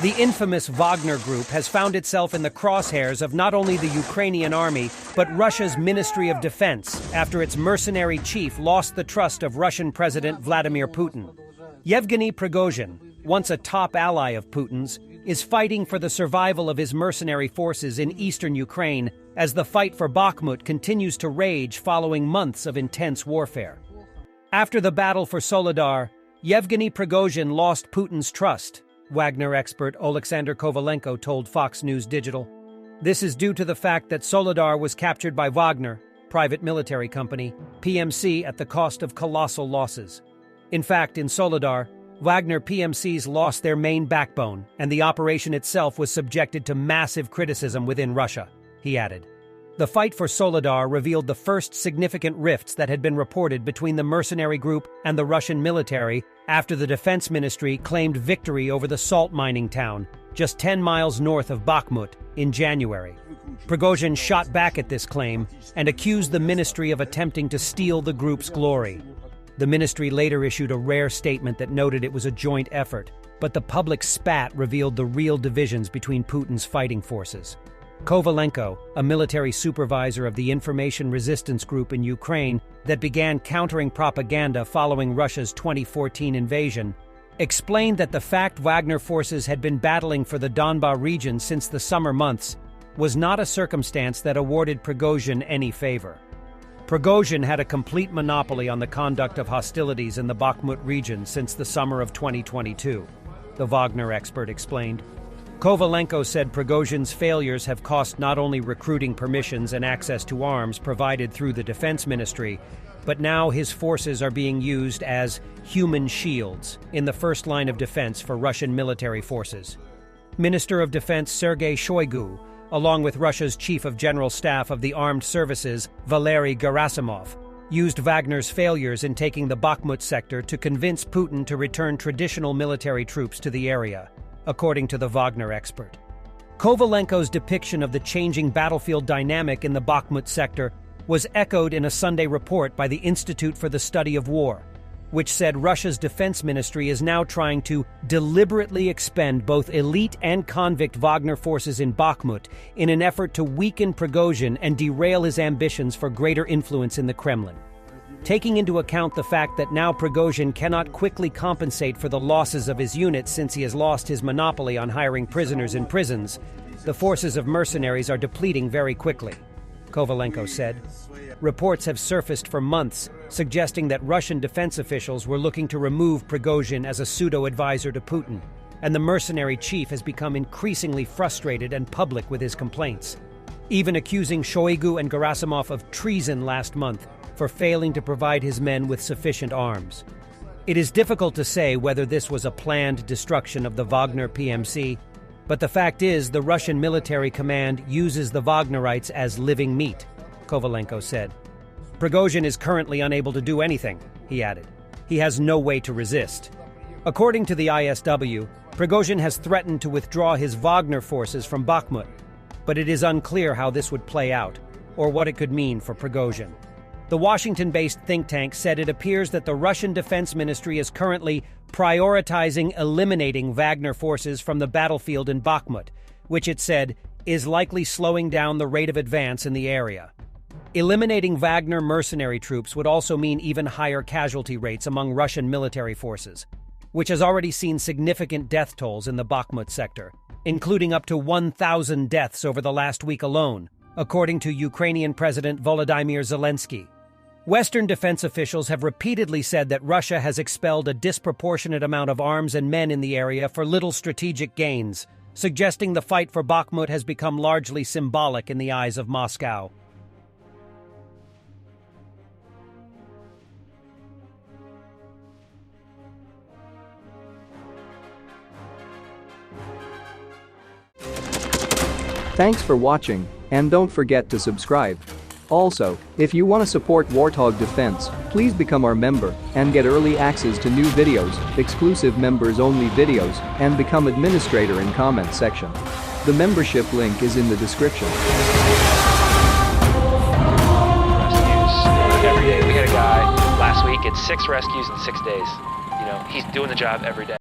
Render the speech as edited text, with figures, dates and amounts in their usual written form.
The infamous Wagner group has found itself in the crosshairs of not only the Ukrainian army, but Russia's Ministry of Defense after its mercenary chief lost the trust of Russian President Vladimir Putin. Yevgeny Prigozhin, once a top ally of Putin's, is fighting for the survival of his mercenary forces in eastern Ukraine as the fight for Bakhmut continues to rage following months of intense warfare. After the battle for Soledar, Yevgeny Prigozhin lost Putin's trust, Wagner expert Oleksandr Kovalenko told Fox News Digital. This is due to the fact that Soledar was captured by Wagner, private military company, PMC, at the cost of colossal losses. In fact, in Soledar, Wagner PMCs lost their main backbone, and the operation itself was subjected to massive criticism within Russia, he added. The fight for Soledar revealed the first significant rifts that had been reported between the mercenary group and the Russian military after the defense ministry claimed victory over the salt mining town, just 10 miles north of Bakhmut, in January. Prigozhin shot back at this claim and accused the ministry of attempting to steal the group's glory. The ministry later issued a rare statement that noted it was a joint effort, but the public spat revealed the real divisions between Putin's fighting forces. Kovalenko, a military supervisor of the information resistance group in Ukraine that began countering propaganda following Russia's 2014 invasion, explained that the fact Wagner forces had been battling for the Donbas region since the summer months was not a circumstance that awarded Prigozhin any favor. Prigozhin had a complete monopoly on the conduct of hostilities in the Bakhmut region since the summer of 2022, the Wagner expert explained. Kovalenko said Prigozhin's failures have cost not only recruiting permissions and access to arms provided through the defense ministry, but now his forces are being used as human shields in the first line of defense for Russian military forces. Minister of Defense Sergei Shoigu, along with Russia's Chief of General Staff of the Armed Services, Valery Gerasimov, used Wagner's failures in taking the Bakhmut sector to convince Putin to return traditional military troops to the area, according to the Wagner expert. Kovalenko's depiction of the changing battlefield dynamic in the Bakhmut sector was echoed in a Sunday report by the Institute for the Study of War, which said Russia's defense ministry is now trying to deliberately expend both elite and convict Wagner forces in Bakhmut in an effort to weaken Prigozhin and derail his ambitions for greater influence in the Kremlin. Taking into account the fact that now Prigozhin cannot quickly compensate for the losses of his units since he has lost his monopoly on hiring prisoners in prisons, the forces of mercenaries are depleting very quickly, Kovalenko said. Reports have surfaced for months suggesting that Russian defense officials were looking to remove Prigozhin as a pseudo-advisor to Putin, and the mercenary chief has become increasingly frustrated and public with his complaints, even accusing Shoigu and Gerasimov of treason last month for failing to provide his men with sufficient arms. It is difficult to say whether this was a planned destruction of the Wagner PMC, but the fact is the Russian military command uses the Wagnerites as living meat, Kovalenko said. Prigozhin is currently unable to do anything, he added. He has no way to resist. According to the ISW, Prigozhin has threatened to withdraw his Wagner forces from Bakhmut, but it is unclear how this would play out, or what it could mean for Prigozhin. The Washington-based think tank said it appears that the Russian Defense Ministry is currently prioritizing eliminating Wagner forces from the battlefield in Bakhmut, which it said is likely slowing down the rate of advance in the area. Eliminating Wagner mercenary troops would also mean even higher casualty rates among Russian military forces, which has already seen significant death tolls in the Bakhmut sector, including up to 1,000 deaths over the last week alone, according to Ukrainian President Volodymyr Zelensky. Western defense officials have repeatedly said that Russia has expelled a disproportionate amount of arms and men in the area for little strategic gains, suggesting the fight for Bakhmut has become largely symbolic in the eyes of Moscow. Thanks for watching, and don't forget to subscribe. Also, if you want to support Warthog Defense, please become our member and get early access to new videos, exclusive members-only videos, and become administrator in comment section. The membership link is in the description. Rescues every day. We had a guy last week, it's 6 rescues in 6 days. You know, he's doing the job every day.